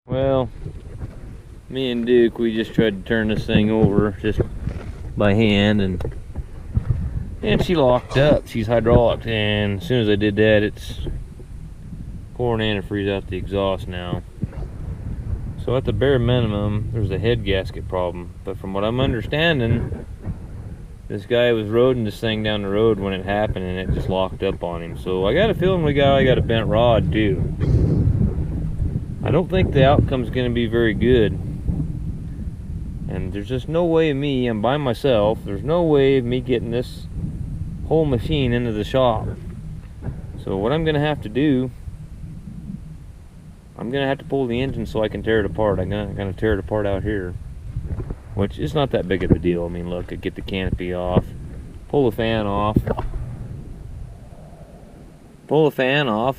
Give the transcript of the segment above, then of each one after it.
Well, me and Duke, we just tried to turn this thing over just by hand, and she locked up. She's hydraulic, and as soon as I did that, it's pouring antifreeze out the exhaust now. So at the bare minimum, there's a head gasket problem. But from what I'm understanding, this guy was roading this thing down the road when it happened, and it just locked up on him. So I got a feeling I got a bent rod too. I don't think the outcome's going to be very good. And there's just no way of me, I'm by myself, there's no way of me getting this whole machine into the shop. So what I'm going to have to do, I'm going to have to pull the engine so I can tear it apart. I'm going to tear it apart out here, which is not that big of a deal. I mean, look, I get the canopy off, pull the fan off,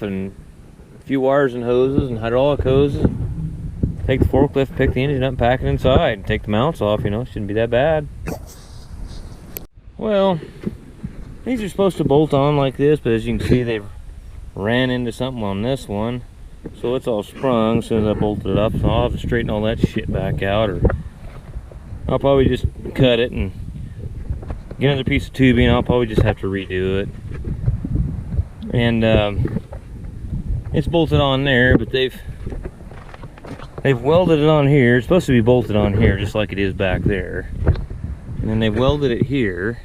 and a few wires and hoses and hydraulic hoses. Take the forklift, pick the engine up, pack it inside, take the mounts off, you know, shouldn't be that bad. Well, these are supposed to bolt on like this, but as you can see, they ran into something on this one. So it's all sprung as soon as I bolted it up. So I'll have to straighten all that shit back out, or I'll probably just cut it and get another piece of tubing. I'll probably just have to redo it. And it's bolted on there, but they've welded it on here. It's supposed to be bolted on here just like it is back there, and then they've welded it here.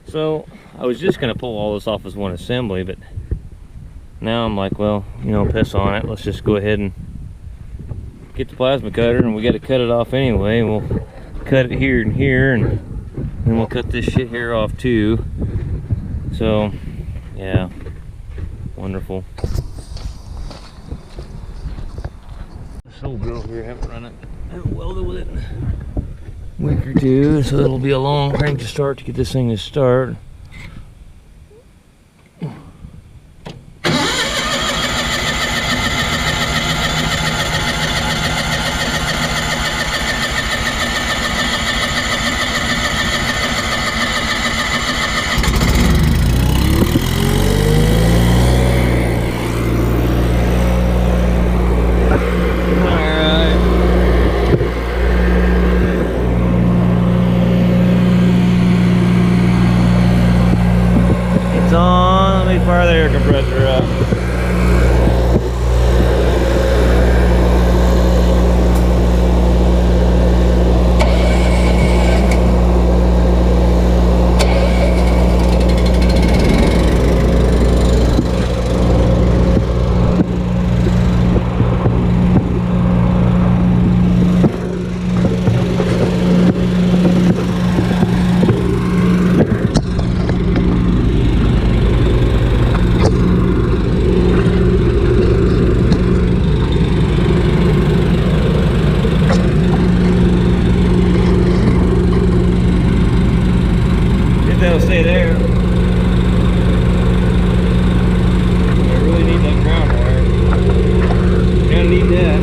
So I was just gonna pull all this off as one assembly, but now I'm like, well, you know, piss on it, let's just go ahead and get the plasma cutter, and we got to cut it off anyway. We'll cut it here and here, and then we'll cut this shit here off too. So yeah, wonderful. This old girl here, haven't welded with it in a week or two, so it'll be a long crank to start to get this thing to start. Fire the air compressor up. That'll stay there. I really need that ground wire. Gonna need that.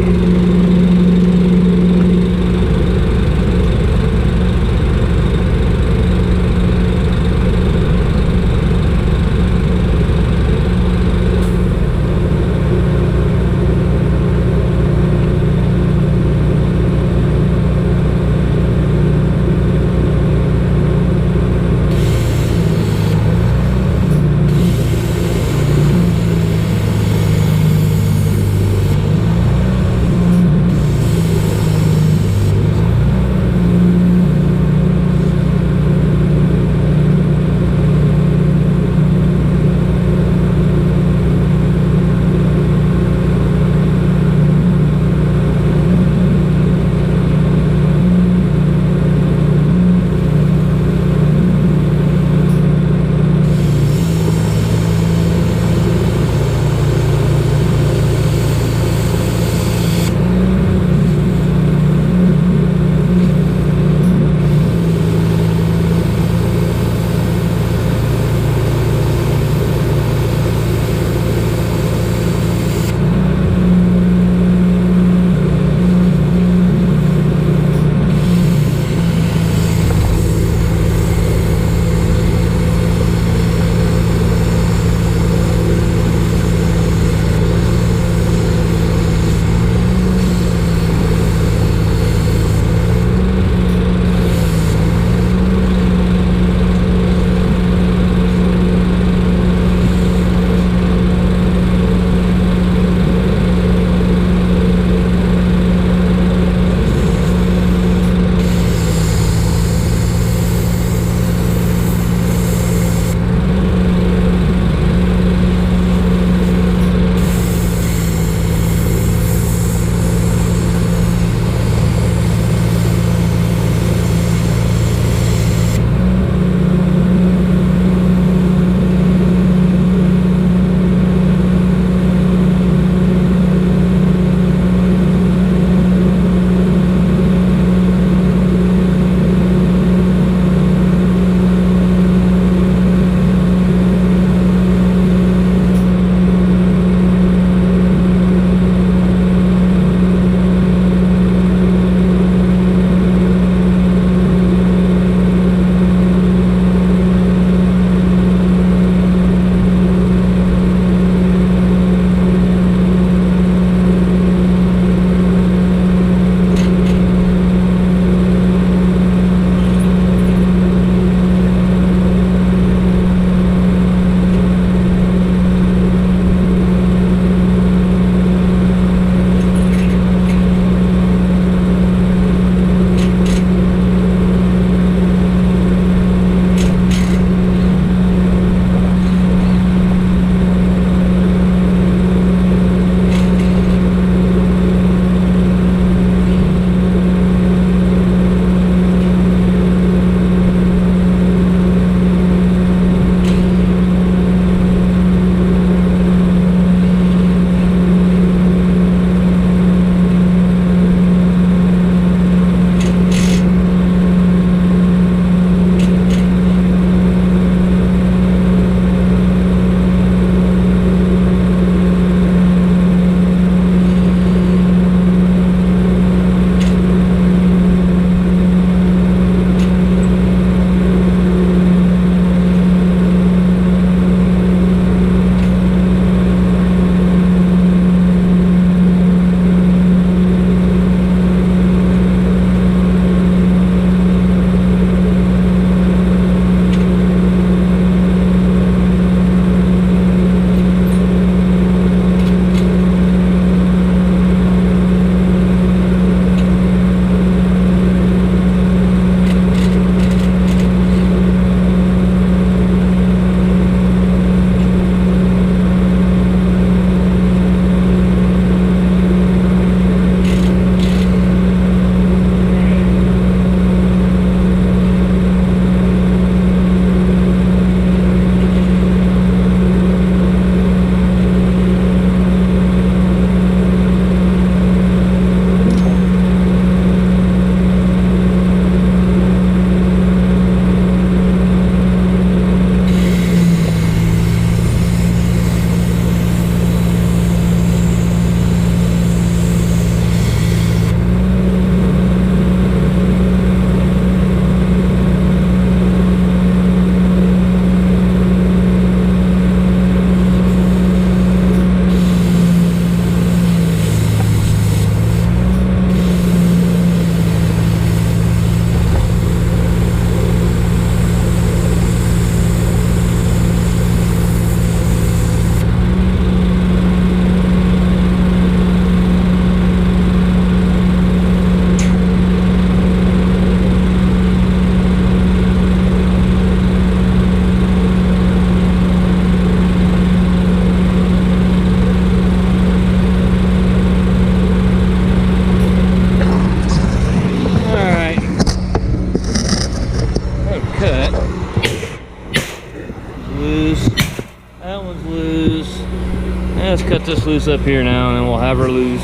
this loose up here now, and then we'll have her loose.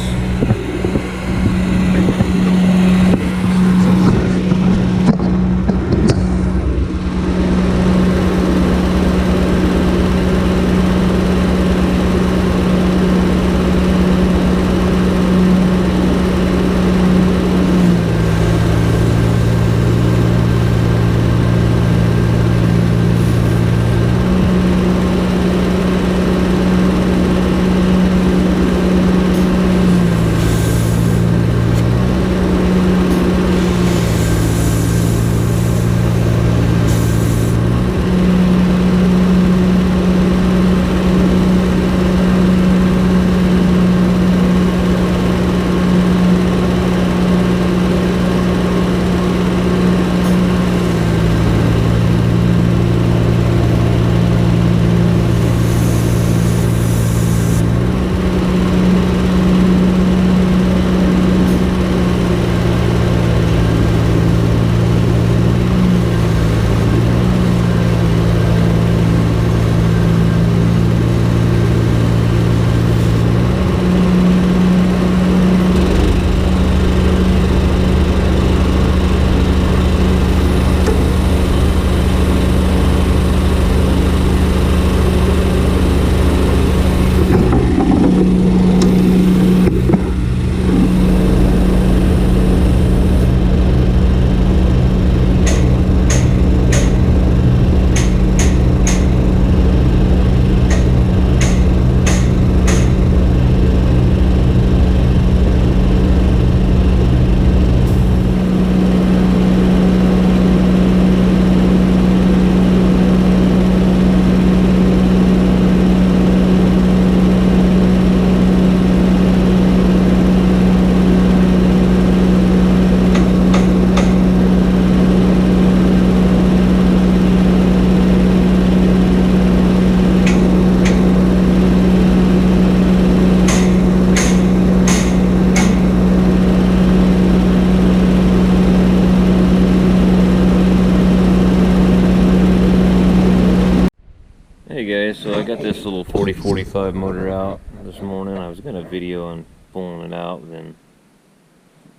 Hey guys, so I got this little 4045 motor out this morning. I was gonna video on pulling it out, then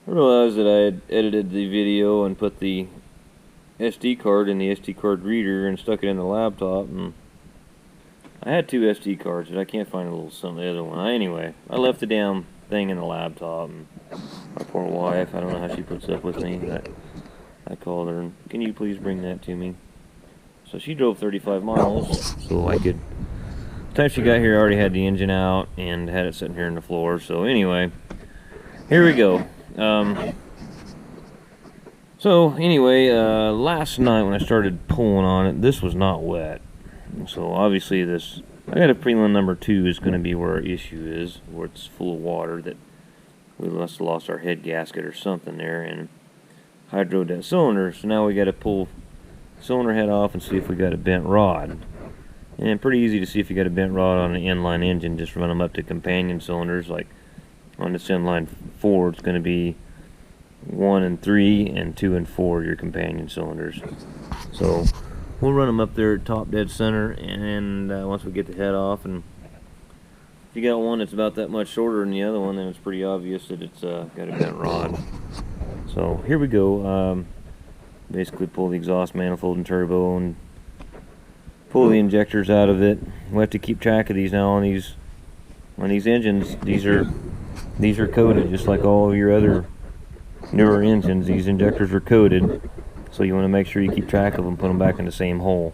I realized that I had edited the video and put the SD card in the SD card reader and stuck it in the laptop, and I had two SD cards, but I can't find the other one. Anyway, I left the damn thing in the laptop, and my poor wife, I don't know how she puts up with me, but I called her, and can you please bring that to me? So she drove 35 miles, so I could, the time she got here I already had the engine out and had it sitting here on the floor. So anyway, here we go. Last night when I started pulling on it, this was not wet. So obviously this, I got a prelim number 2 is going to be where our issue is, where it's full of water, that we must have lost our head gasket or something there and hydroed that cylinder. So now we got to pull cylinder head off and see if we got a bent rod. And pretty easy to see if you got a bent rod on an inline engine. Just run them up to companion cylinders. Like on this inline 4, it's going to be 1 and 3 and 2 and 4 your companion cylinders. So we'll run them up there at top dead center, and once we get the head off, and if you got one that's about that much shorter than the other one, then it's pretty obvious that it's got a bent rod. So here we go. Basically pull the exhaust manifold and turbo and pull the injectors out of it. We have to keep track of these now on these engines. These are coated just like all your other newer engines. These injectors are coated, so you want to make sure you keep track of them, put them back in the same hole.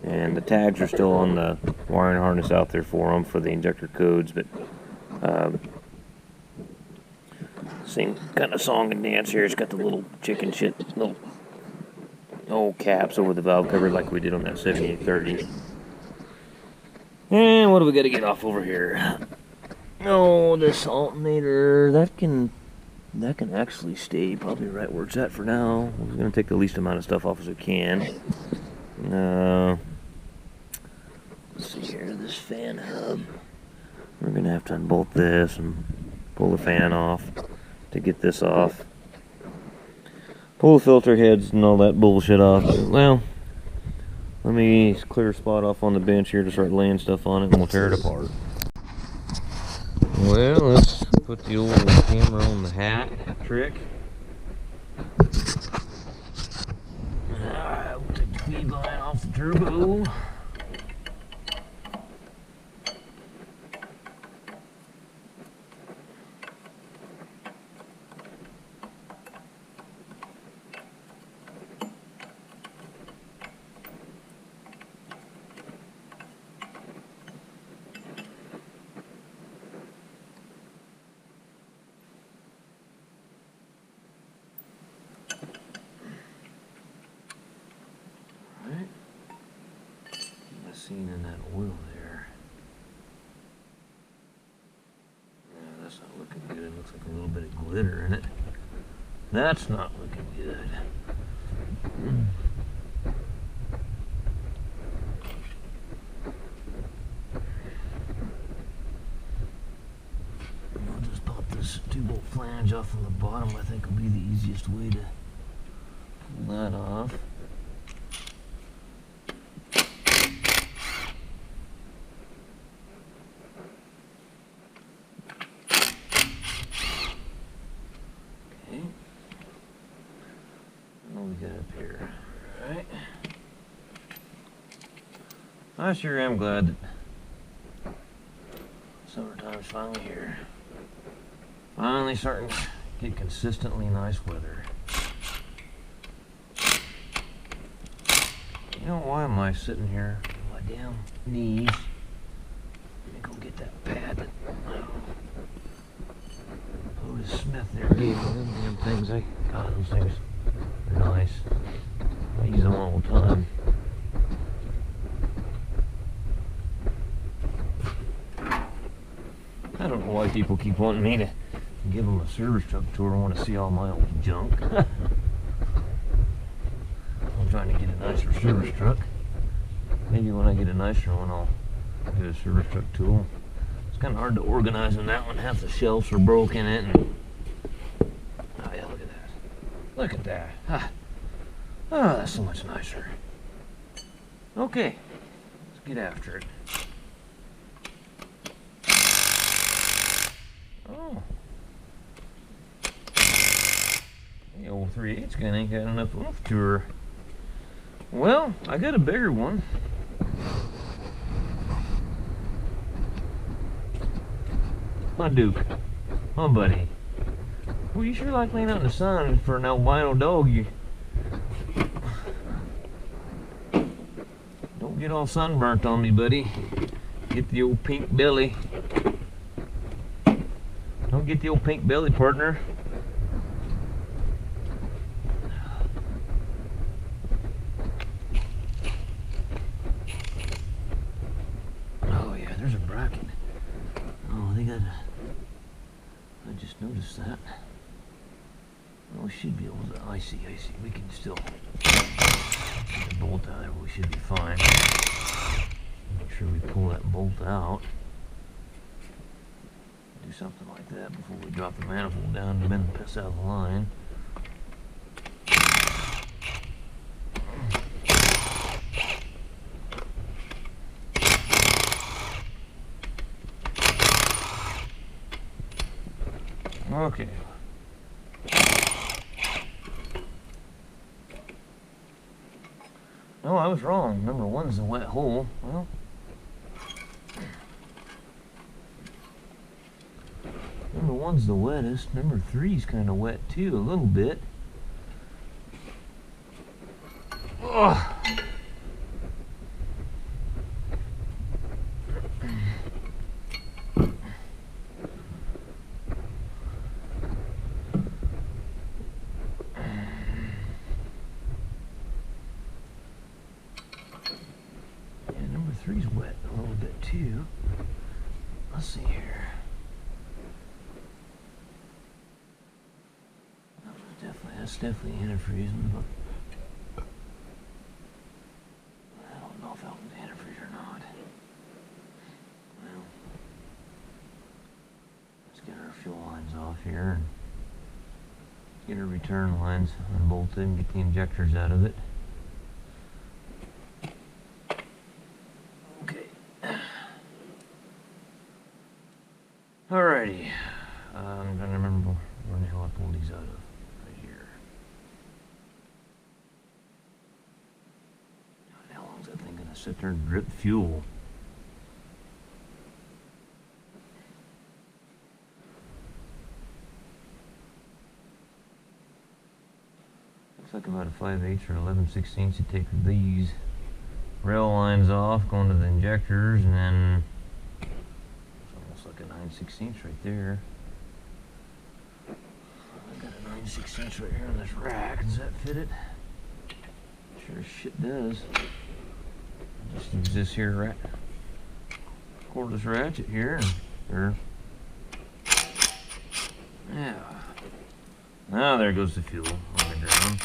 And the tags are still on the wiring harness out there for them for the injector codes, but sing kind of song and dance here. It's got the little chicken shit, little old caps over the valve cover like we did on that 7830. And what do we got to get off over here? Oh, this alternator, that can actually stay probably right where it's at for now. We're going to take the least amount of stuff off as we can. Let's see here, this fan hub. We're going to have to unbolt this and pull the fan off to get this off. Pull the filter heads and all that bullshit off. Well, let me clear a spot off on the bench here to start laying stuff on it, and we'll tear it apart. Well, let's put the old camera on the hat trick. Alright, we'll take the feed line off the turbo. Seen in that oil there. Yeah, that's not looking good. It looks like a little bit of glitter in it. That's not looking good. I'll just pop this 2-bolt flange off from the bottom. I think will be the easiest way to pull that off. I sure am glad that summertime's finally here. Finally starting to get consistently nice weather. You know, why am I sitting here on my damn knees? Let me go get that pad that Otis Smith there gave me. Them damn things, God, those things are nice. I use them all the time. I don't know why people keep wanting me to give them a service truck tour. I want to see all my old junk. I'm trying to get a nicer service truck. Maybe when I get a nicer one, I'll get a service truck tool. It's kind of hard to organize on that one. Half the shelves are broken in it. And oh yeah, look at that. Look at that. Ah. Oh, that's so much nicer. Okay, let's get after it. Oh. The old 3/8 gun ain't got enough oomph to her. Well, I got a bigger one. My Duke. My buddy. Well, you sure like laying out in the sun for an albino dog. You don't get all sunburnt on me, buddy. Get the old pink belly. Don't get the old pink belly, partner. Oh yeah, there's a bracket. Oh, they got a... I just noticed that. Oh, we should be able to... I see. We can still... Get the bolt out of there, we should be fine. Make sure we pull that bolt out. Do something like that before we drop the manifold down and bend the piss out of the line. Okay. No, I was wrong. Number 1's a wet hole. Well, number 1's the wettest. Number 3's kind of wet too, a little bit. Ugh. Yeah, number 3's wet a little bit too. Let's see here. That's definitely antifreeze, but I don't know if that one's antifreeze or not. Well, let's get our fuel lines off here and get our return lines unbolted and get the injectors out of it. Okay. All right. remember where the hell I pulled these out of. Right here. How long is that thing gonna sit there and drip fuel? Looks like about a 5/8 or 11/16. You take these rail lines off, going to the injectors, and then it's almost like a 9/16 right there. I got a 9/16 right here on this rack. Does that fit it? Sure as shit does. Just use this here cordless ratchet here, yeah. Now there goes the fuel on the ground.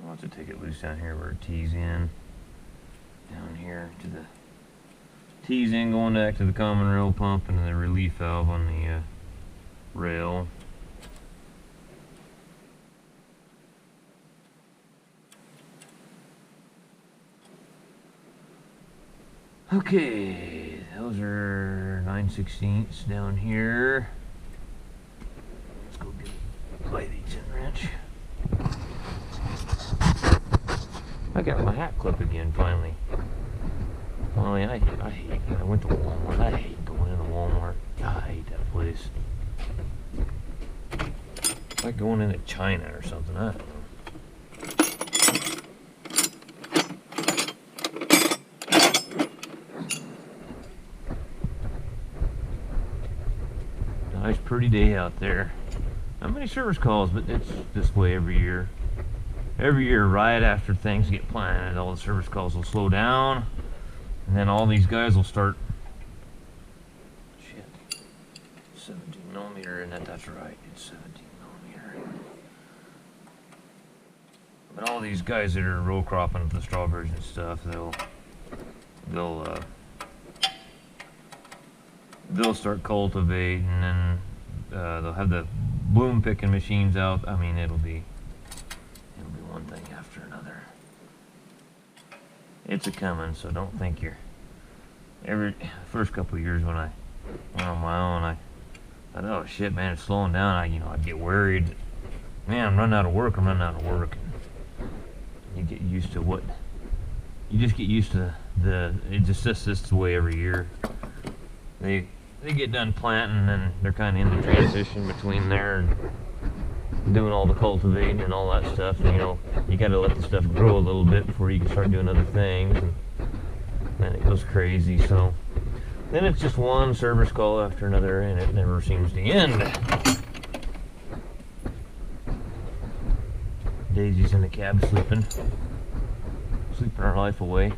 I'll have to take it loose down here where it tees in. Down here to the tees in, going back to the common rail pump and the relief valve on the rail. Okay, those are 9/16 down here. Let's go play these in wrench. I got my hat clip again finally. Finally, I went to Walmart. I hate going into Walmart. I hate that place. It's like going into China or something. I don't know. Nice pretty day out there. Not many service calls, but it's this way every year. Every year, right after things get planted, all the service calls will slow down, and then all these guys will start. Shit, 17 millimeter, and that's right, it's 17 millimeter. But all these guys that are row cropping the strawberries and stuff, they'll start cultivating, and they'll have the bloom picking machines out. I mean, it'll be one thing after another. It's a coming, so don't think you're. First couple of years when I went on my own, I thought, oh shit, man, it's slowing down. I'd get worried. Man, I'm running out of work. And you get used to what. You just get used to it just this way every year. They get done planting, and then they're kind of in the transition between there and doing all the cultivating and all that stuff. And, you got to let the stuff grow a little bit before you can start doing other things. And then it goes crazy. So then it's just one service call after another, and it never seems to end. Daisy's in the cab sleeping our life away.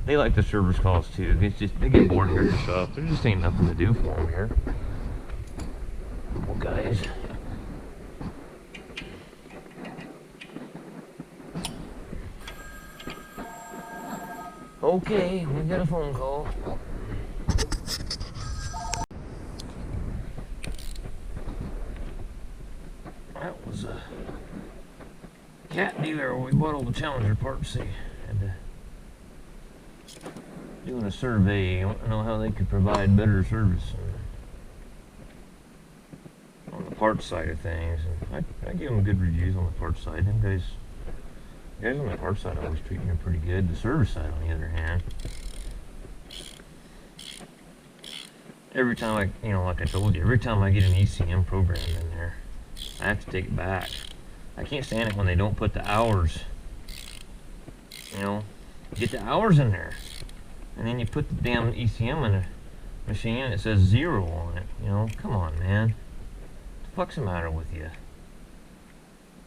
They like the service calls too. They get bored here and stuff. There just ain't nothing to do for them here. Well, guys. Okay, we got a phone call. That was a cat dealer where we bought all the Challenger parts. See, doing a survey. I want to know how they could provide better service on the parts side of things. And I give them good reviews on the parts side. Them guys on the parts side always treat me pretty good. The service side, on the other hand, every time like I told you, every time I get an ECM program in there, I have to take it back. I can't stand it when they don't put the hours. Get the hours in there. And then you put the damn ECM in a machine and it says 0 on it. Come on, man. What the fuck's the matter with you?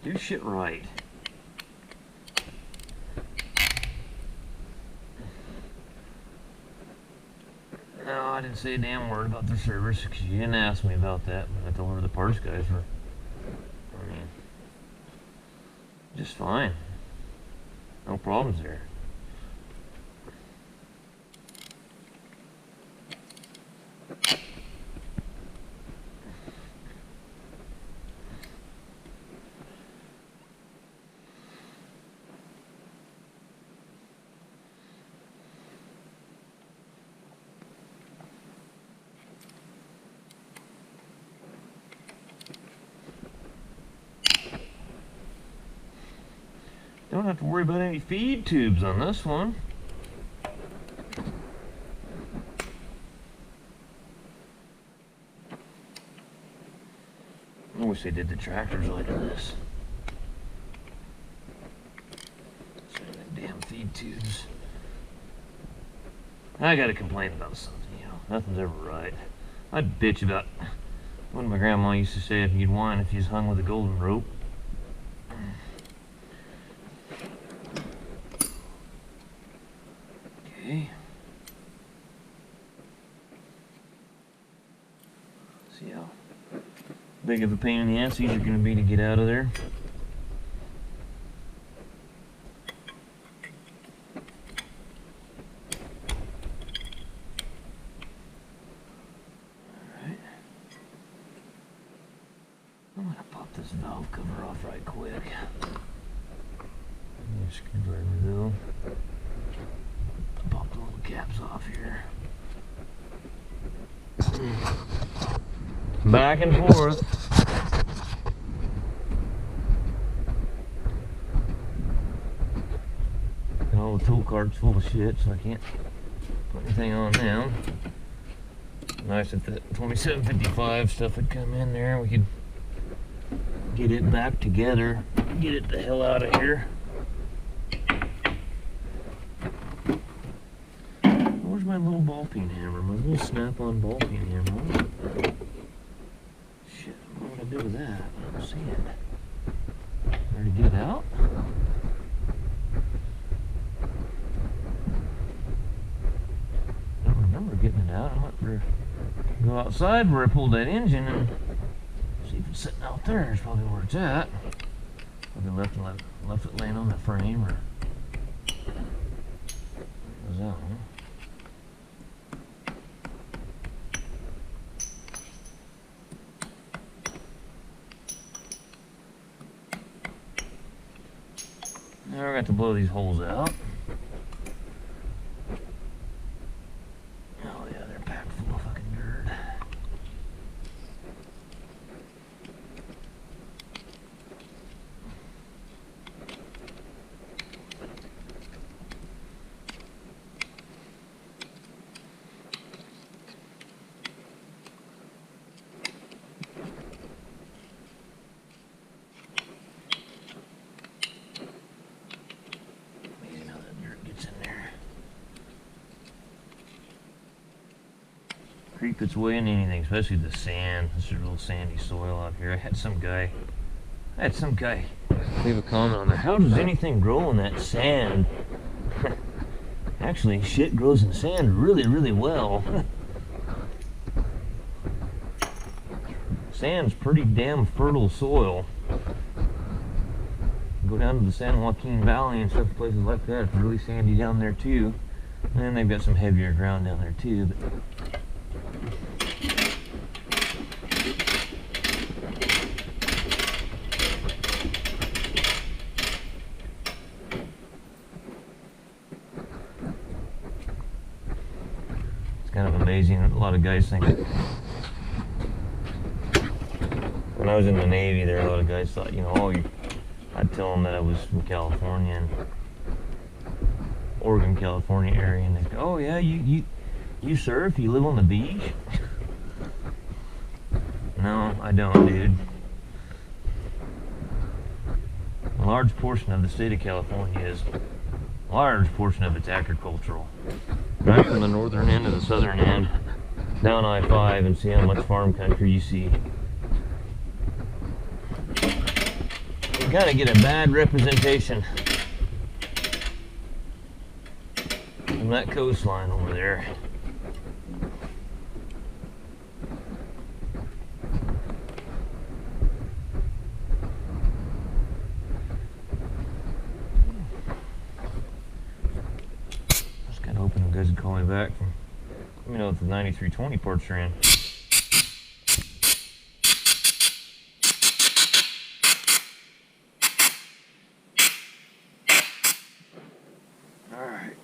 Do shit right. No, I didn't say a damn word about their service because you didn't ask me about that. But I told her the parts guys were, just fine. No problems there. Don't have to worry about any feed tubes on this one. I wish they did the tractors like this. Damn feed tubes. I gotta complain about something, you know. Nothing's ever right. I'd bitch about what my grandma used to say, if you'd whine if you was hung with a golden rope. Okay. See how big of a pain in the ass these are going to be to get out of there. Alright. I'm going to pop this valve cover off right quick. Screwdriver though. Pop the little caps off here. Back and forth. And all the tool cart's full of shit, so I can't put anything on now. Nice if the 2755 stuff would come in there, we could get it back together, get it the hell out of here. Where's my little ball peen hammer? My little snap-on ball peen hammer. Shit, what am I gonna do with that? I don't see it. Ready to get it out? I don't remember getting it out. I might go outside where I pulled that engine and see if it's sitting out there. It's probably where it's at. Probably left it laying on the frame, or was that one? Now I got to blow these holes out. Oh yeah, they're packed full of fucking dirt. Creep its way into anything, especially the sand. This is a little sandy soil out here. I had some guy leave a comment on there. How does anything grow in that sand? Actually, shit grows in sand really, really well. Sand's pretty damn fertile soil. Go down to the San Joaquin Valley and stuff, places like that. It's really sandy down there too. And they've got some heavier ground down there too. But kind of amazing. A lot of guys think that when I was in the Navy there, a lot of guys thought, you know, oh, I'd tell them that I was from California, and Oregon, California area, and they'd go, oh yeah, you surf, you live on the beach? No, I don't, dude. A large portion of the state of California is, a large portion of it's agricultural. Right from the northern end to the southern end, down I-5, and see how much farm country you see. You kind of get a bad representation from that coastline over there. Guys would call me back. Let me know if the 9320 parts are in. Alright.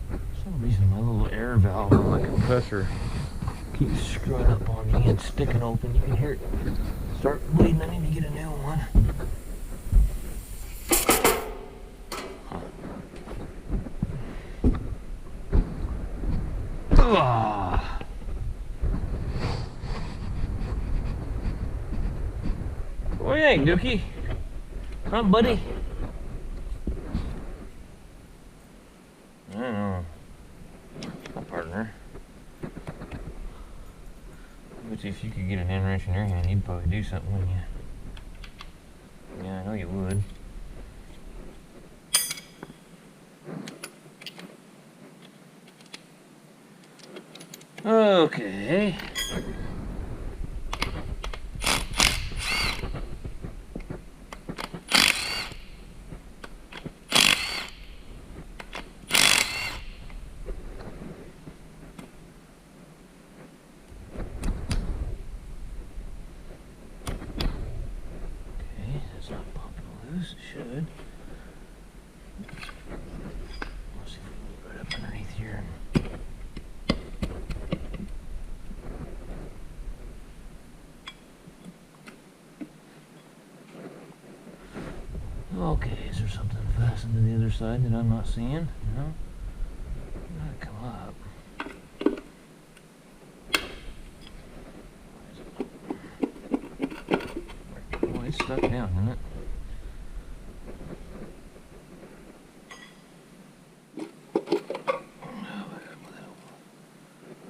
For some reason my little air valve on my compressor keeps screwing up on me and sticking open. You can hear it start bleeding. I need to get a new one. Ah. What do you think, Dookie? Huh, buddy? I don't know. My partner. But if you could get an hand wrench in your hand, you'd probably do something, wouldn't you? Yeah, I know you would. Okay. It's not popping loose. It should. Let's see if we can get right up underneath here. Okay, is there something fastened to the other side that I'm not seeing? No? Gotta come up. Oh, it's stuck down, isn't it?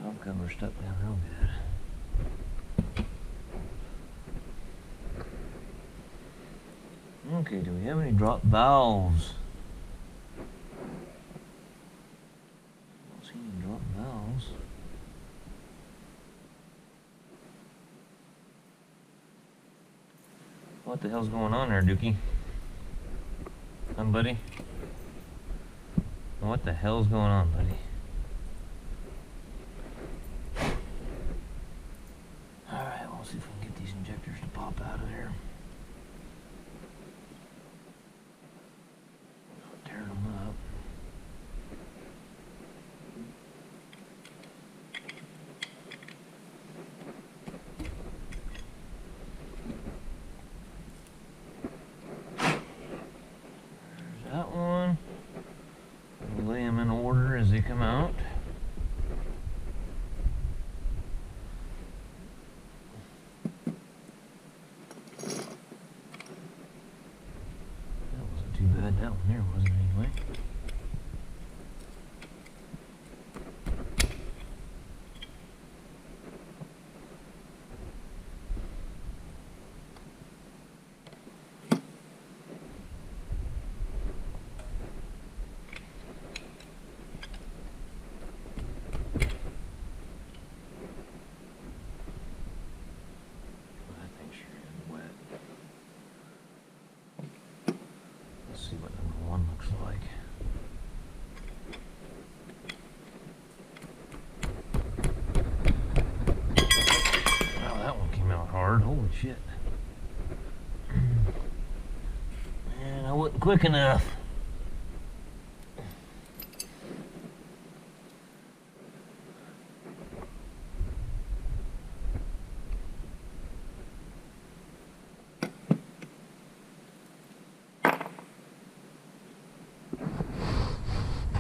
Valve cover stuck down real good. Okay, do we have any drop valves? I don't see any drop valves. What the hell's going on there, Dookie? Huh, buddy? What the hell's going on, buddy? Alright, we'll see if we can get these injectors to pop out of there. Tearing them up. There's that one. We'll lay them in order as they come out. That wasn't too bad, that one there wasn't anyway. Let's see what number one looks like. Wow, that one came out hard. Holy shit. Man, I wasn't quick enough.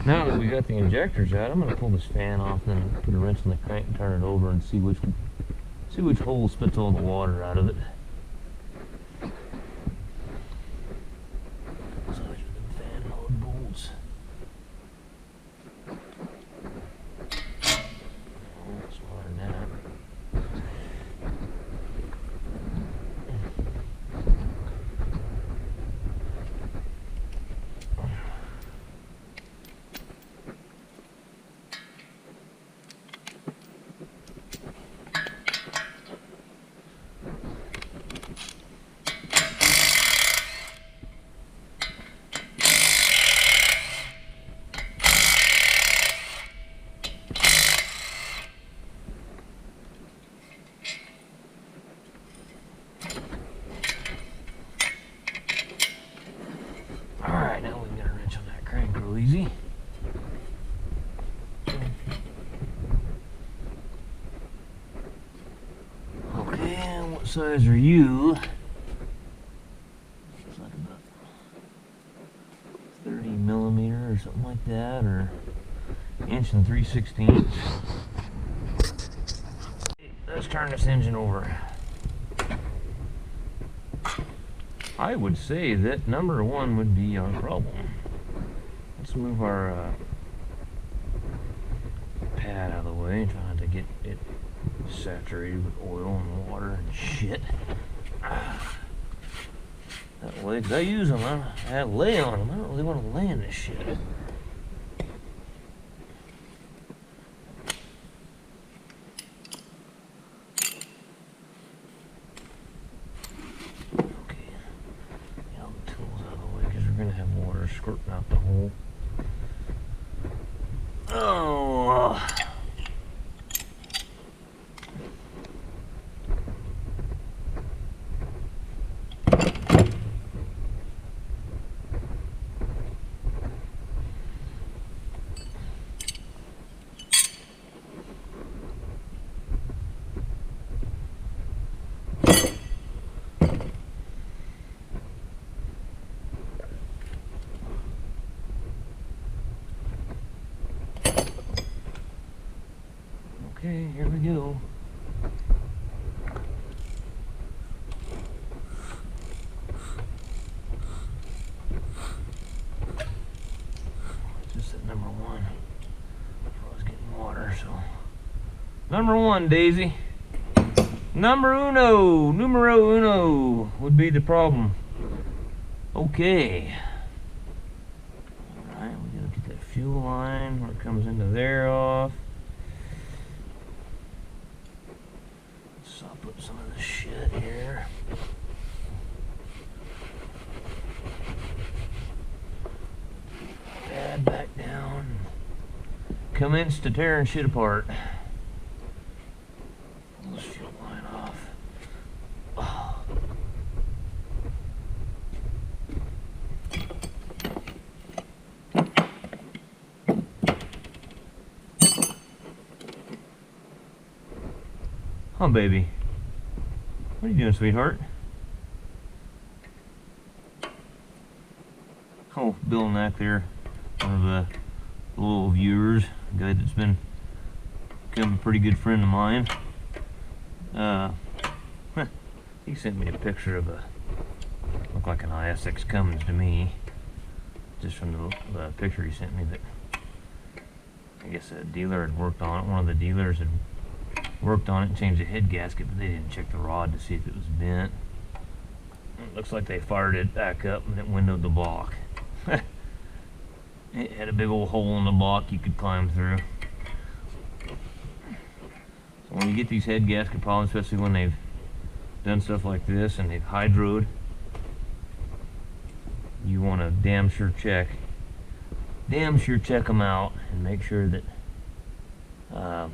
Now that we got the injectors out, I'm going to pull this fan off and then put a wrench on the crank and turn it over and see which hole spits all the water out of it. So there's the fan mode bolts. Oh, smaller than that. size are you? Looks like about 30 millimeter or something like that, or 1 3/16 inches. Let's turn this engine over. I would say that number one would be our problem. Let's move our pad out of the way, try not to get it saturated with oil and water and shit. That way, because I use them, I lay on them. I don't really want to lay in this shit. Okay, get all the tools out of the way because we're going to have water squirting out the hole. Oh. Okay, here we go. Just at number one. I was getting water, so. Number one, Daisy. Numero uno would be the problem. Okay. Alright, we gotta get that fuel line where it comes into there off. So I'll put some of this shit here. Pad back down. Commence to tearing shit apart. Pull this fuel line off. Oh. Oh, baby. What are you doing, sweetheart? Oh, Bill Knack there, one of the little viewers, a guy that's been become a pretty good friend of mine. He sent me a picture of looked like an ISX Cummins to me, just from the picture he sent me. But I guess a dealer had worked on it. One of the dealers had worked on it and changed the head gasket, but they didn't check the rod to see if it was bent. It looks like they fired it back up and it windowed the block. It had a big old hole in the block you could climb through. So when you get these head gasket problems, especially when they've done stuff like this and they've hydroed, you want to damn sure check them out and make sure that trying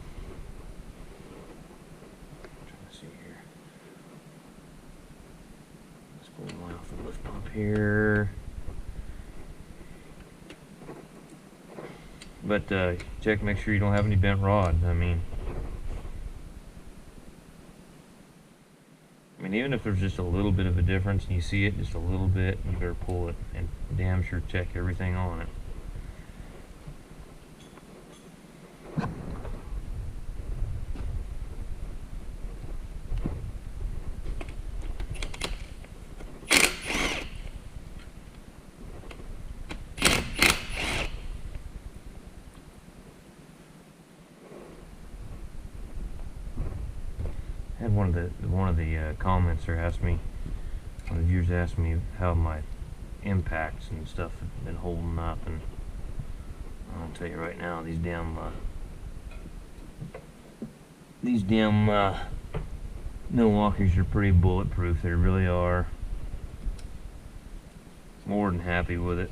to see here. Let's pull the line off the lift pump here. But check, make sure you don't have any bent rods. I mean, even if there's just a little bit of a difference and you see it just a little bit, you better pull it and damn sure check everything on it. I had one of the comments asked me, one of the viewers asked me how my impacts and stuff have been holding up, and I'll tell you right now, these damn Milwaukee's are pretty bulletproof. They really are. More than happy with it.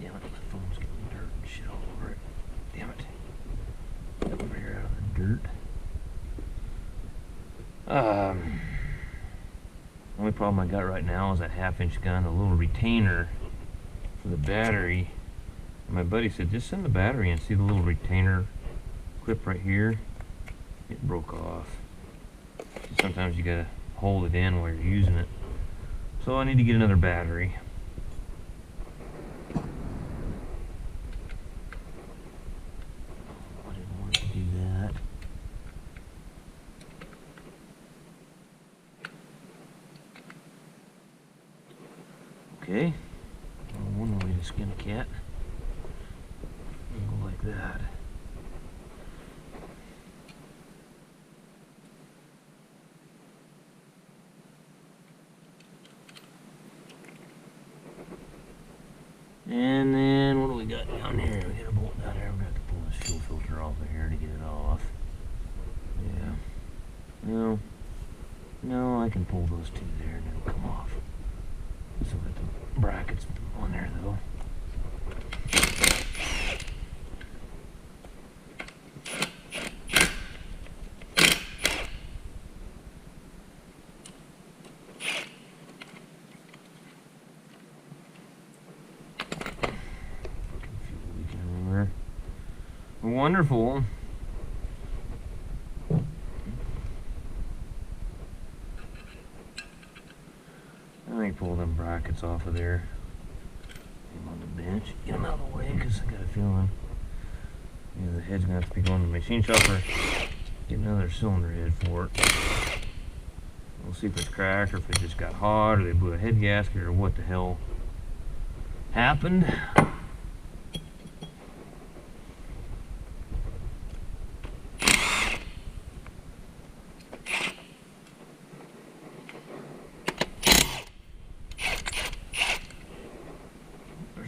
Damn it, my phone's getting dirt and shit all over it. Damn it. Get over here out of the dirt. Only problem I got right now is that 1/2-inch gun, a little retainer for the battery. And my buddy said, just send the battery and see the little retainer clip right here. It broke off. Sometimes you gotta hold it in while you're using it. So I need to get another battery. I didn't want to do that. Okay. One way to skin a cat. Go like that. And then what do we got down here? We got a bolt down here. We got to pull this fuel filter off of here to get it off. Yeah. No, I can pull those two there and it'll come off. So we got the brackets on there though. Wonderful. I think pull them brackets off of there. Get them on the bench. Get them out of the way because I got a feeling the head's gonna have to be going to the machine shop or get another cylinder head for it. We'll see if it's cracked or if it just got hot or they blew a head gasket or what the hell happened.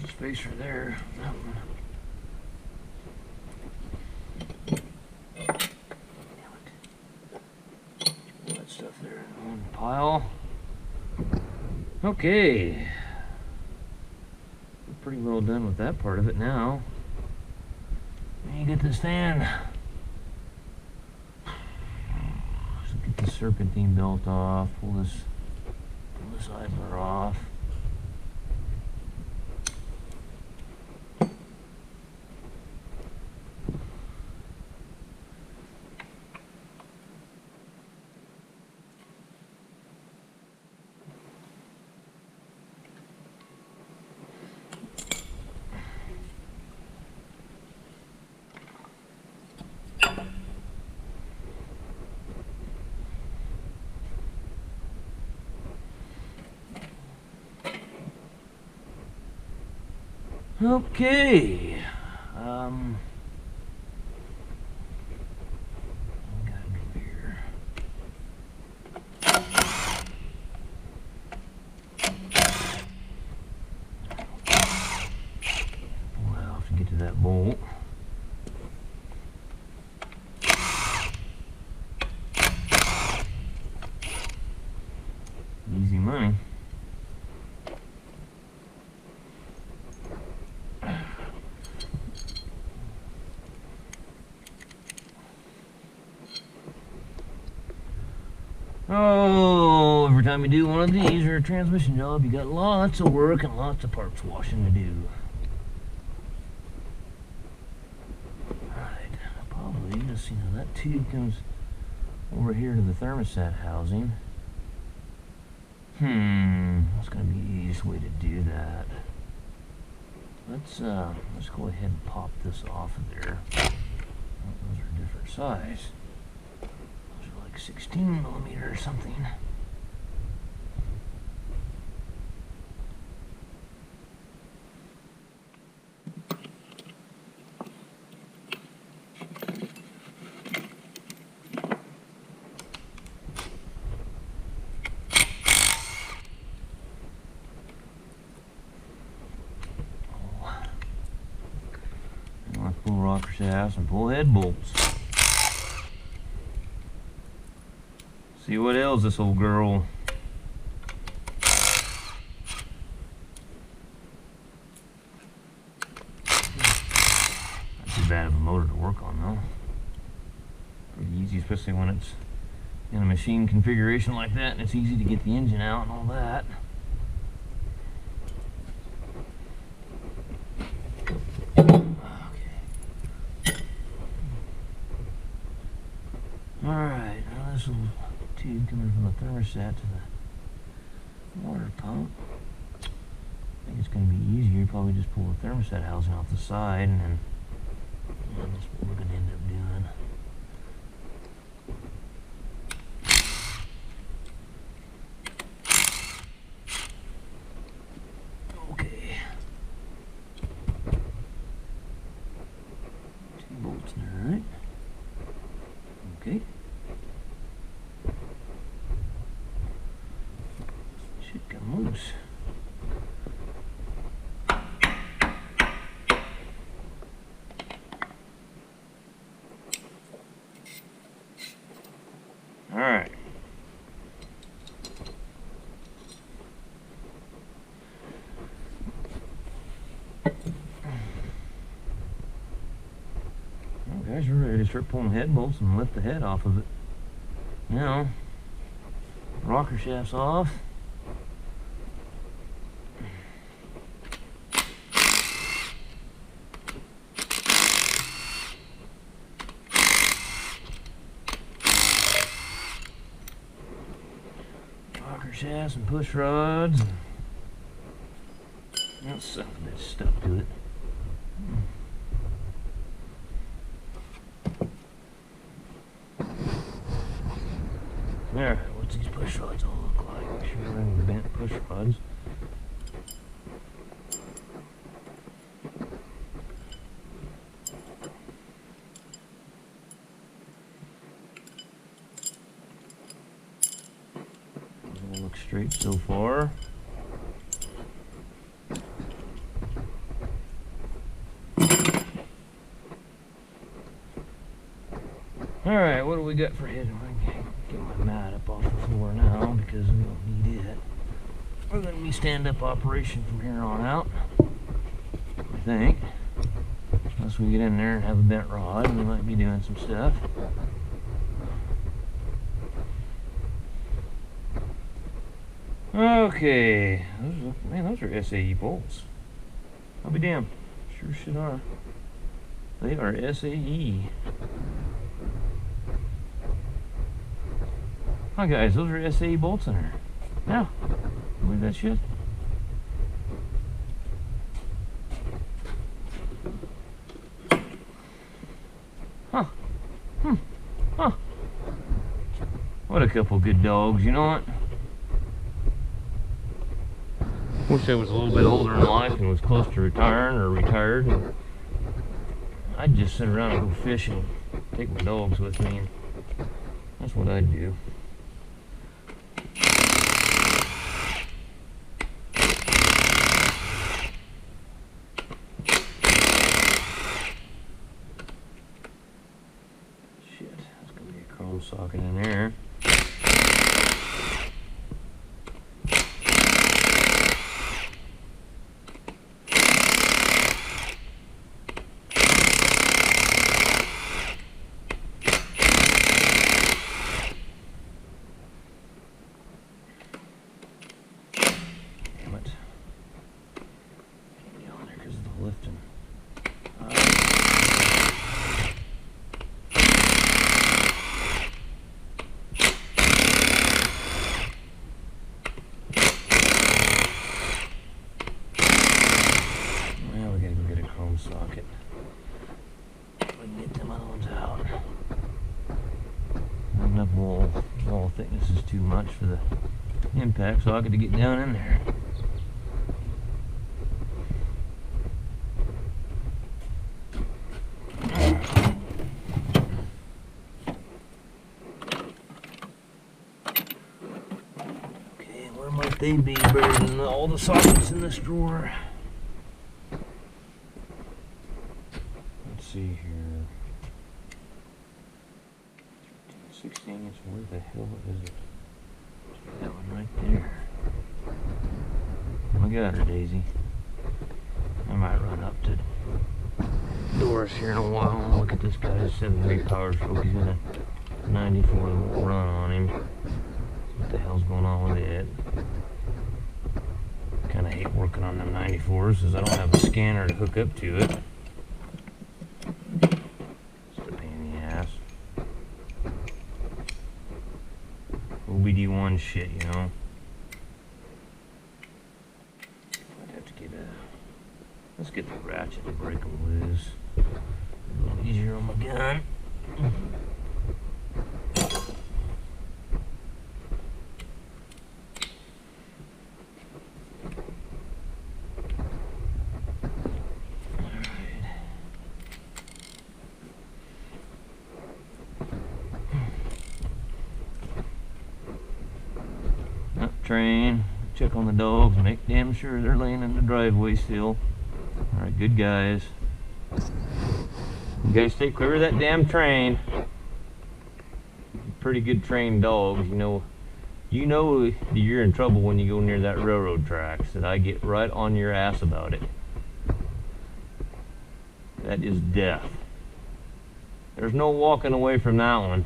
Spacer there. That one. Damn it. All that stuff there in one pile. Okay. We're pretty well done with that part of it now. Let me get this fan. So get the serpentine belt off. Pull this idler off. Okay. What gotta do here? Pull that off to get to that bolt. Easy money. Oh, every time you do one of these or a transmission job, you got lots of work and lots of parts washing to do. Alright, probably, let's see, now that tube comes over here to the thermostat housing. What's going to be the easiest way to do that? Let's go ahead and pop this off of there. Oh, those are different size. 16 millimeter or something. Let's pull rocker shafts and pull head bolts. See what ails this old girl. Not too bad of a motor to work on though. Pretty easy, especially when it's in a machine configuration like that and it's easy to get the engine out and all that. Okay. Alright, now this will tube coming from the thermostat to the water pump. I think it's going to be easier. Probably just pull the thermostat housing off the side, and then that's what we're going to end up doing. Okay. 2 bolts there, right? Okay. Should come loose. All right. Well, guys, we're ready to start pulling head bolts and lift the head off of it. Now, rocker shaft's off. Rocker shafts and push rods. That son of a bitch stuck to it. There, what's these push rods all look like? Make sure you're running bent push rods. Those all look straight so far. Alright, what do we got for head? Get my mat up off the floor now because we don't need it. We're going to be stand-up operation from here on out, I think. Unless we get in there and have a bent rod, we might be doing some stuff. Okay, those are SAE bolts. I'll be damned. Sure shit are. They are SAE. Hi guys, those are SAE bolts in there. Yeah, believe that shit? Huh. Huh. What a couple good dogs, you know what? Wish I was a little bit older in life and was close to retiring or retired. I'd just sit around and go fishing, take my dogs with me, and that's what I'd do. Socket in there. Damn it. Can't get on there because of the lifting. Socket. We can get them other ones out. Not enough wall thickness is too much for the impact socket to get down in there. Okay, where might they be buried in all the sockets in this drawer? See here, 16 inch, where the hell is it? That one right there. I got her, Daisy. I might run up to Doris here in a while and look at this guy's 7-way power stroke. He's got a 94 run on him. What the hell's going on with it? Kinda hate working on them 94s because I don't have a scanner to hook up to it. and shit, you know. I'd have to get let's get the ratchet and break them loose. A little easier on my gun. Train, check on the dogs, make damn sure they're laying in the driveway still. Alright, good guys. You guys stay clear of that damn train. Pretty good trained dogs, you know you're in trouble when you go near that railroad tracks, and I get right on your ass about it. That is death. There's no walking away from that one.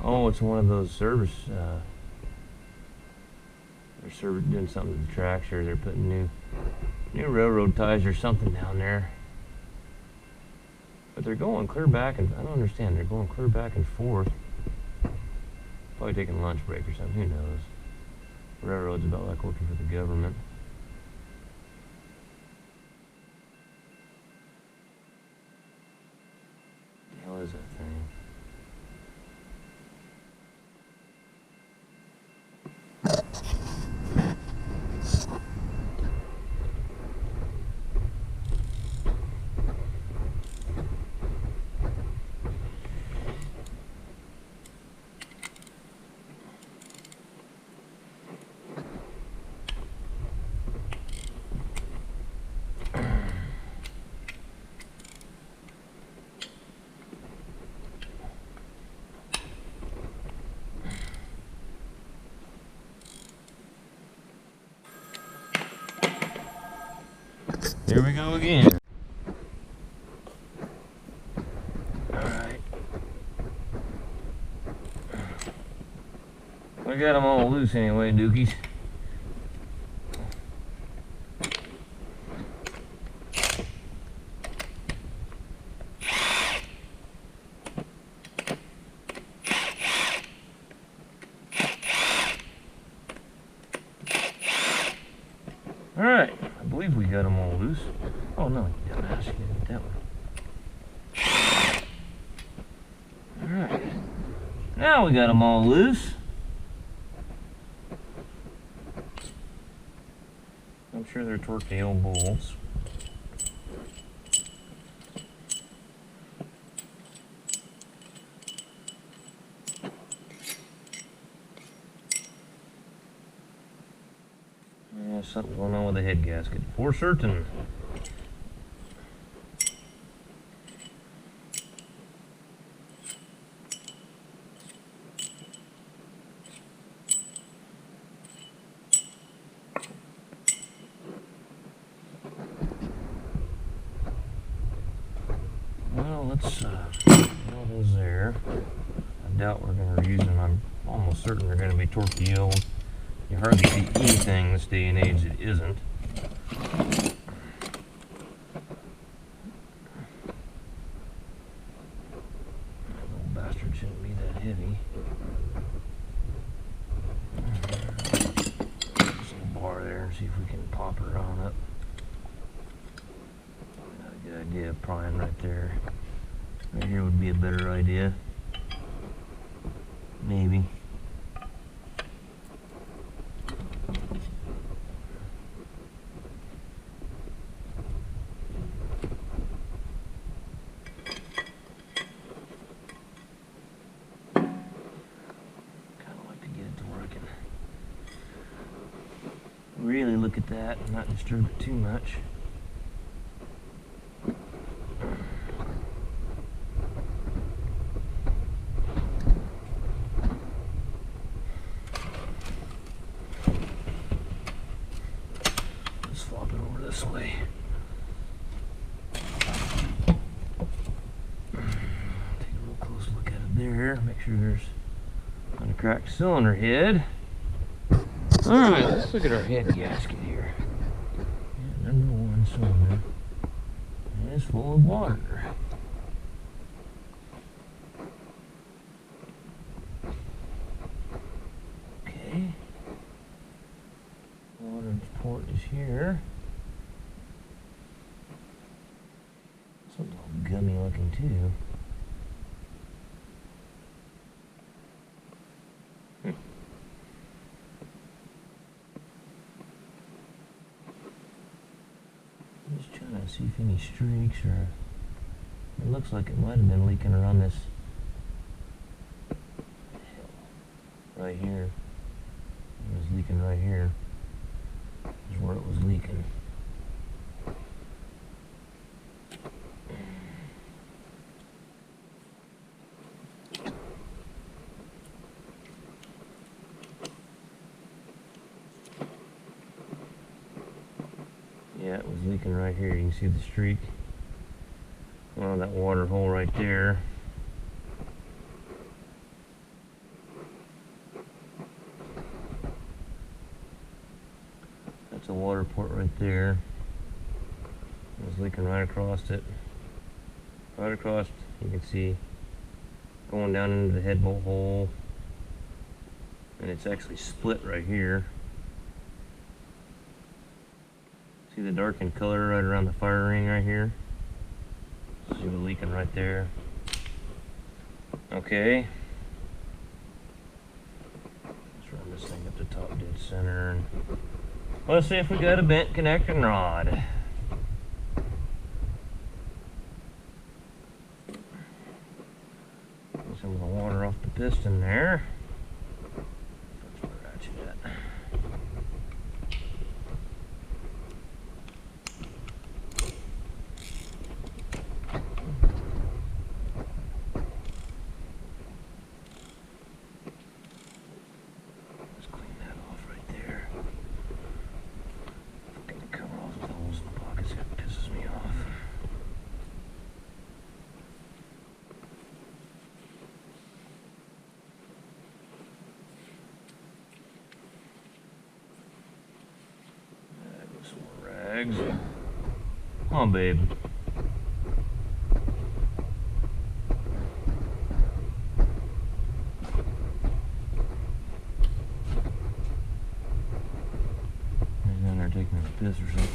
Oh, it's one of those service, they're doing something to the tracks, or they're putting new railroad ties or something down there. But they're going clear back, and I don't understand, they're going clear back and forth. Probably taking a lunch break or something, who knows. Railroad's about like working for the government. What the hell is that thing? Here we go again. Alright. I got them all loose anyway, dookies. Alright, I believe we got them all loose. Oh no, you dumbass, you didn't that one. Alright, now we got them all loose. I'm sure they're torque-tail bolts. Something going on with the head gasket, for certain. Well, let's nail those there. I doubt we're going to reuse them. I'm almost certain they're going to be torque-tailed. You hardly see anything this day and age that isn't. That little bastard shouldn't be that heavy. This little bar there, see if we can pop her on up. Not a good idea of prying right there. Right here would be a better idea. Maybe. Really look at that and not disturb it too much. Let's flop it over this way. Take a real close look at it there. Make sure there's not a cracked cylinder head. Alright, let's look at our head gasket here. Yeah, number one cylinder. And it's full of water. here. Something all gummy looking too. I'm just trying to see if any streaks or... It looks like it might have been leaking around this right here. It was leaking right here. Is where it was leaking. Yeah, it was leaking right here. You can see the streak. Well, that water hole right there. That's a water port right there. It was leaking right across it. Right across, you can see going down into the head bolt hole. And it's actually split right here. See the darkened color right around the fire ring right here? See the leaking right there. Okay. Let's run this thing up to top dead center. And let's see if we got a bent connecting rod. Get some of the water off the piston there. That's where we're at. Come on, babe. He's down there taking a piss or something.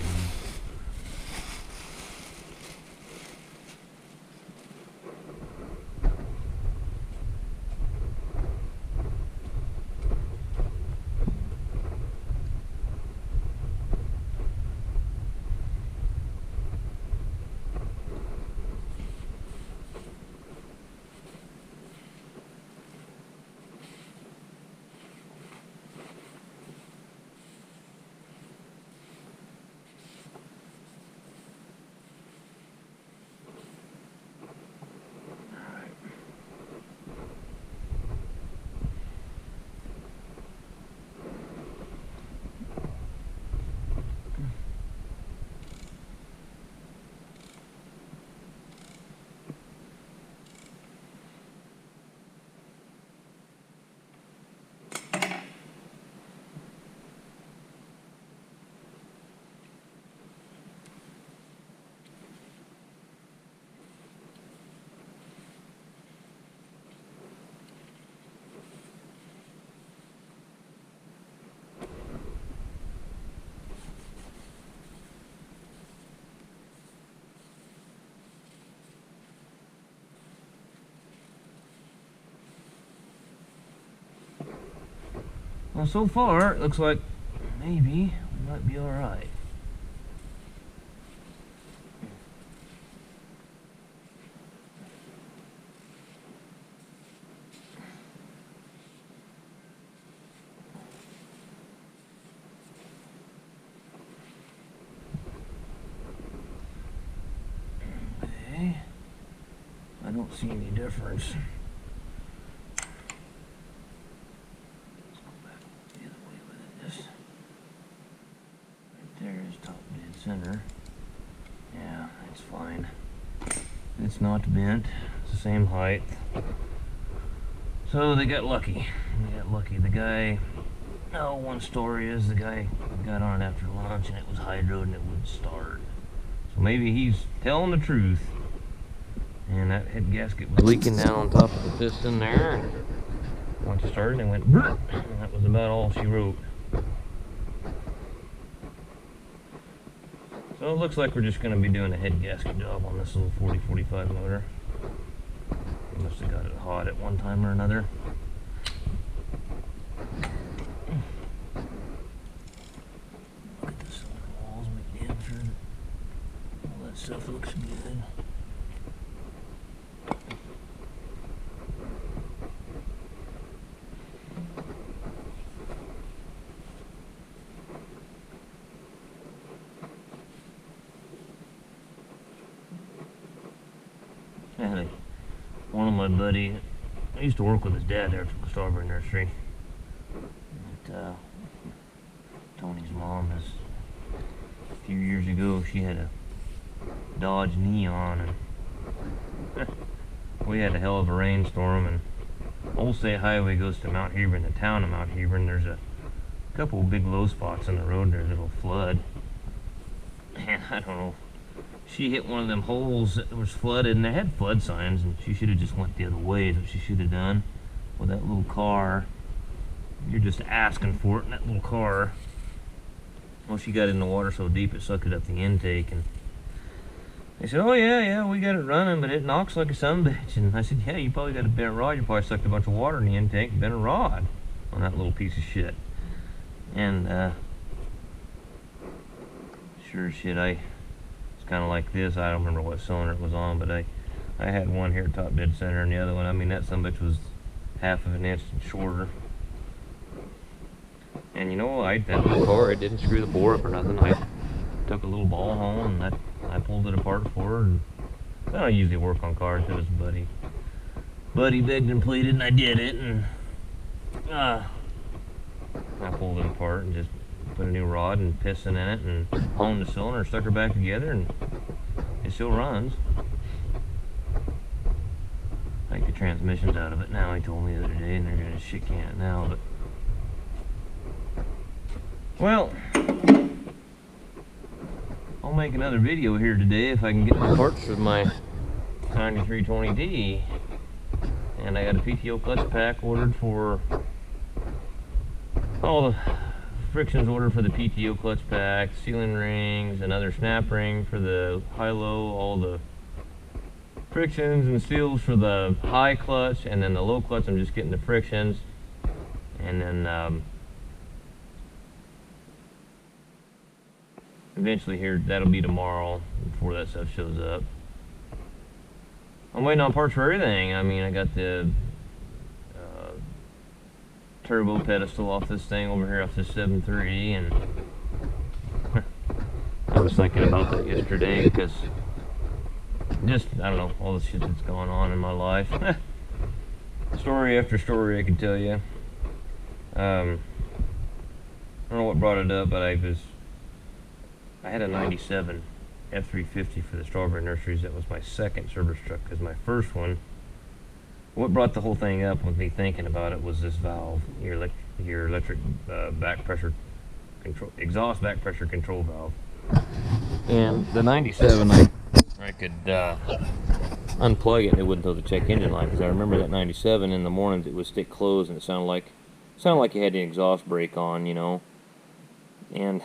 Well, so far, it looks like maybe we might be alright. Okay. I don't see any difference. Center. Yeah, it's fine. It's not bent. It's the same height. So they got lucky. The guy, one story is the guy got on it after lunch and it was hydroed and it wouldn't start. So maybe he's telling the truth. And that head gasket was leaking down on top of the piston there. And once it started, it went, and that was about all she wrote. So it looks like we're just going to be doing a head gasket job on this little 40-45 motor. Must have got it hot at one time or another. Look at the cylinder walls, make damn sure that all that stuff looks good. One of my buddy, I used to work with his dad there at the strawberry nursery. But, Tony's mom is, a few years ago, she had a Dodge Neon, and we had a hell of a rainstorm, and Old State Highway goes to Mount Hebron, the town of Mount Hebron. There's a couple of big low spots on the road there that'll flood. And I don't know, she hit one of them holes that was flooded, and they had flood signs, and she should have just went the other way. Is what she should have done with that little car. You're just asking for it in that little car. Well, she got in the water so deep it sucked it up the intake, and they said, "Oh yeah, we got it running, but it knocks like a sumbitch." And I said, "Yeah, you probably got a bent rod. You probably sucked a bunch of water in the intake, bent a rod on that little piece of shit." And sure as shit, kind of like this. I don't remember what cylinder it was on, but I had one here top dead center, and the other one, I mean, that sumbitch was half of an inch shorter. And you know, that little car, I didn't screw the bore up or nothing. I took a little ball home, and I pulled it apart for her. And I don't usually work on cars. It was buddy begged and pleaded, and I did it. And I pulled it apart and just put a new rod and piston in it and honed the cylinder, stuck her back together, and it still runs. Take the transmissions out of it now, he told me the other day, and they're gonna shit can it now, but well, I'll make another video here today if I can get the parts for my 9320D. And I got a PTO clutch pack ordered for all the frictions ordered for the PTO clutch pack, sealing rings, another snap ring for the high-low, all the frictions and seals for the high clutch, and then the low clutch I'm just getting the frictions. And then eventually here, that'll be tomorrow before that stuff shows up. I'm waiting on parts for everything. I mean, I got the turbo pedestal off this thing over here, off this 7.3, and I was thinking about that yesterday because just, I don't know, all the shit that's going on in my life. Story after story I can tell you. I don't know what brought it up, but I had a 97 F350 for the strawberry nurseries. That was my second service truck, because my first one, what brought the whole thing up with me thinking about it was this valve, your electric back pressure control, exhaust back pressure control valve. And the 97, I could unplug it and it wouldn't tell the check engine light, because I remember that 97 in the mornings it would stick closed and it sounded like you had the exhaust brake on, you know. And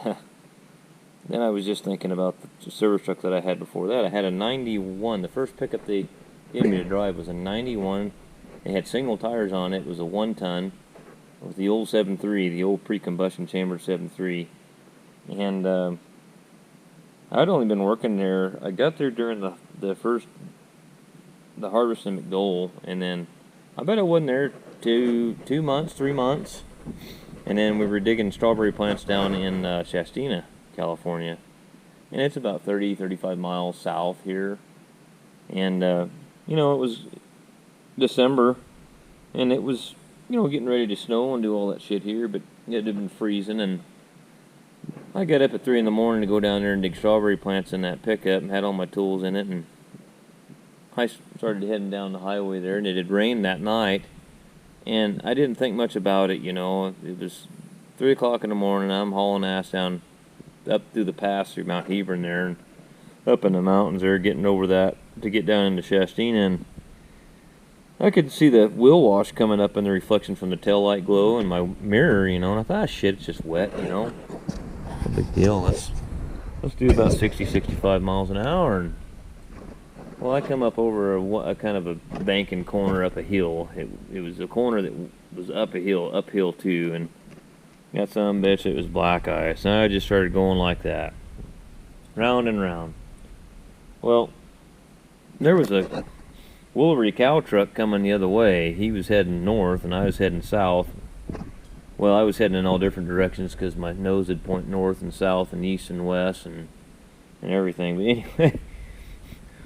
then I was just thinking about the service truck that I had before that. I had a 91. The first pickup they gave me to drive was a 91. It had single tires on it. It was a 1-ton. It was the old 7.3, the old pre-combustion chamber 7.3. And I'd only been working there. I got there during the harvest in McDowell, and then I bet I wasn't there 2 months, 3 months. And then we were digging strawberry plants down in Shastina, California. And it's about 35 miles south here. And, you know, it was December, and it was, you know, getting ready to snow and do all that shit here, but it had been freezing, and I got up at 3 in the morning to go down there and dig strawberry plants in that pickup, and had all my tools in it, and I started heading down the highway there, and it had rained that night, and I didn't think much about it, you know. It was 3 o'clock in the morning, I'm hauling ass down up through the pass through Mount Hebron there, and up in the mountains there, getting over that to get down into Shastina, and I could see the wheel wash coming up in the reflection from the tail light glow in my mirror, you know, and I thought, ah, shit, it's just wet, you know. No big deal. That's let's do about 60, 65 miles an hour. And well, I come up over a kind of a banking corner up a hill. It was a corner that was uphill too, and got some bitch, it was black ice. And I just started going like that, round and round. Well, there was a Woolery cow truck coming the other way. He was heading north and I was heading south. Well, I was heading in all different directions because my nose would point north and south and east and west and everything. But anyway,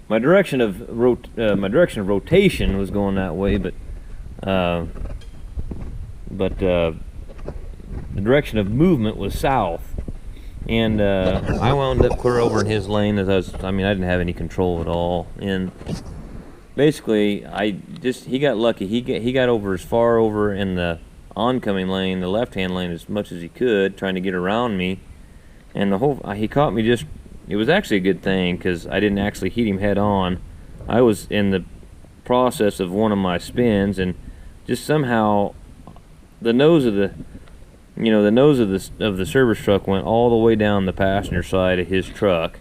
my direction of rotation was going that way, but the direction of movement was south. And I wound up clear over in his lane as I didn't have any control at all. And basically, he got lucky. He got over as far over in the oncoming lane, the left-hand lane, as much as he could, trying to get around me. And he caught me just. It was actually a good thing because I didn't actually hit him head on. I was in the process of one of my spins, and just somehow the nose of the service truck went all the way down the passenger side of his truck.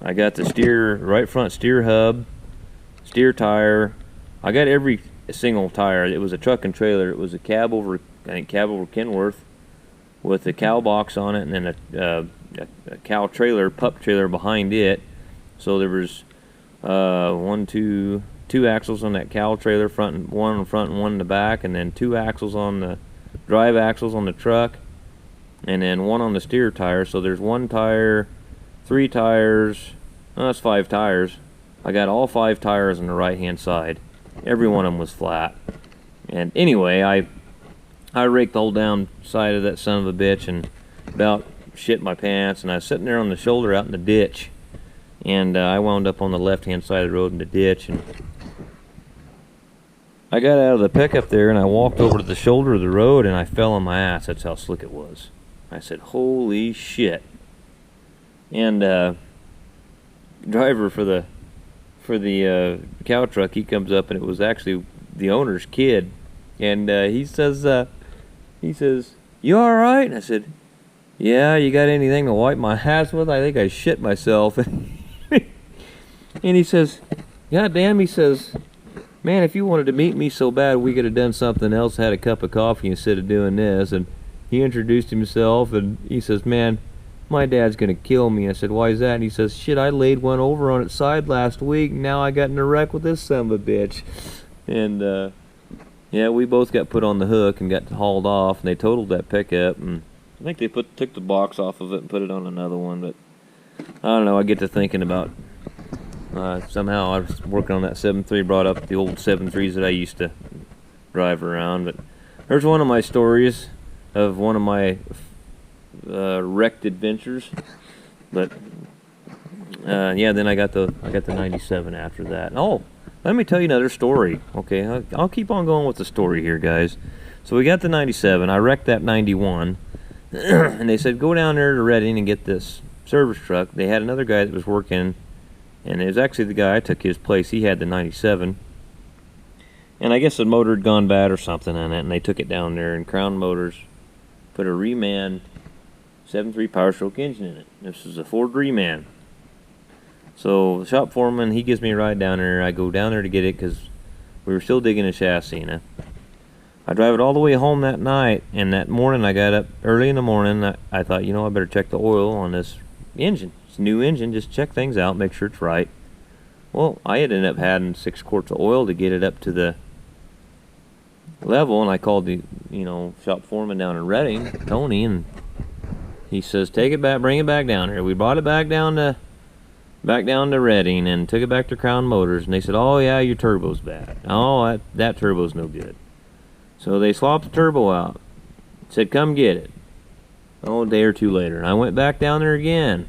I got the right front steer hub, steer tire. I got every single tire. It was a truck and trailer. It was a cab over Kenworth with a cow box on it, and then a cow trailer, pup trailer behind it. So there was two axles on that cow trailer, one in front and one in the back, and then two axles on the drive axles on the truck, and then one on the steer tire. So there's one tire, three tires, that's 5 tires. I got all 5 tires on the right hand side. Every one of them was flat. And anyway, I raked the whole down side of that son of a bitch and about shit my pants, and I was sitting there on the shoulder out in the ditch, and I wound up on the left hand side of the road in the ditch. And I got out of the pickup there and I walked over to the shoulder of the road and I fell on my ass. That's how slick it was. I said, holy shit. And driver for the cow truck, he comes up, and it was actually the owner's kid, and he says, you alright? And I said, yeah, you got anything to wipe my ass with? I think I shit myself. And he says, God damn, he says, man, if you wanted to meet me so bad, we could have done something else, had a cup of coffee instead of doing this. And he introduced himself, and he says, man, my dad's gonna kill me. I said, why is that? And he says, shit, I laid one over on its side last week, and now I got in a wreck with this son of a bitch. And yeah, we both got put on the hook and got hauled off, and they totaled that pickup, and I think they took the box off of it and put it on another one. But I don't know, I get to thinking about somehow I was working on that 7.3, brought up the old 7.3s that I used to drive around. But there's one of my stories of one of my wrecked adventures. But yeah, then I got the 97 after that. Oh, let me tell you another story. Okay, I'll keep on going with the story here, guys. So we got the 97. I wrecked that 91, and they said go down there to Redding and get this service truck. They had another guy that was working, and it was actually the guy I took his place. He had the 97, and I guess the motor had gone bad or something on it, and they took it down there, and Crown Motors put a Reman 7.3 Power Stroke engine in it. This is a Ford Reman. So the shop foreman, he gives me a ride down there. I go down there to get it because we were still digging a chassis. And I drive it all the way home that night, and that morning I got up early in the morning. I thought, you know, I better check the oil on this engine. It's a new engine, just check things out, make sure it's right. Well, I had ended up having 6 quarts of oil to get it up to the level, and I called the, shop foreman down in Redding, Tony, and he says, take it back, bring it back down here. We brought it back down to Redding and took it back to Crown Motors, and they said, oh yeah, your turbo's bad. Oh, that turbo's no good. So they swapped the turbo out, said come get it. Oh, a day or two later, and I went back down there again,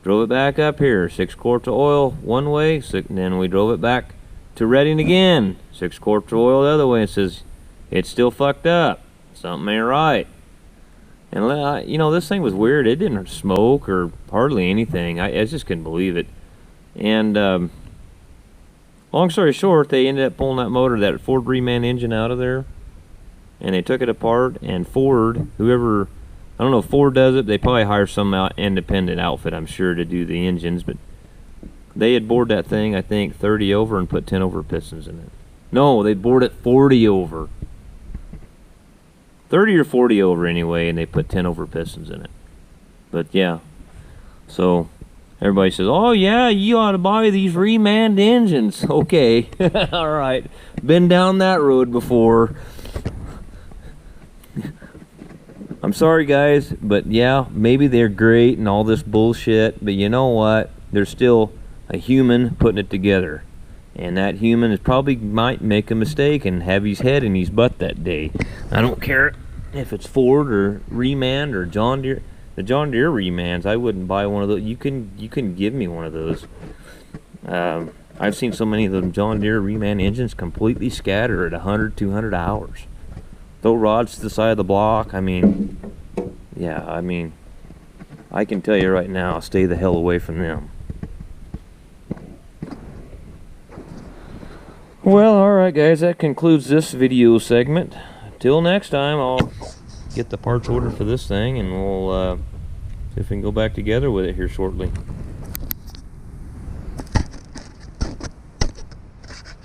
drove it back up here, 6 quarts of oil one way, and then we drove it back to Redding again, 6 quarts of oil the other way, and says, it's still fucked up, something ain't right. And this thing was weird. It didn't smoke or hardly anything. I just couldn't believe it. And long story short, they ended up pulling that motor, that Ford Reman engine out of there, and they took it apart. And Ford, whoever I don't know if Ford does it. They probably hire some independent outfit, I'm sure, to do the engines, but they had bored that thing, I think, 30 over and put 10 over pistons in it. No, they bored it 40 over. 30 or 40 over anyway, and they put 10 over pistons in it. But yeah, so everybody says, oh yeah, you ought to buy these remanned engines. Okay, all right, been down that road before. I'm sorry guys, but yeah, maybe they're great and all this bullshit, but you know what, there's still a human putting it together, and that human is probably might make a mistake and have his head in his butt that day. I don't care if it's Ford or Remand or John Deere. The John Deere Remands, I wouldn't buy one of those. You couldn't give me one of those. I've seen so many of them John Deere Remand engines completely scatter at 100, 200 hours. Throw rods to the side of the block. I mean, yeah, I mean, I can tell you right now, stay the hell away from them. Well, alright guys, that concludes this video segment. Till next time, I'll get the parts ordered for this thing, and we'll see if we can go back together with it here shortly.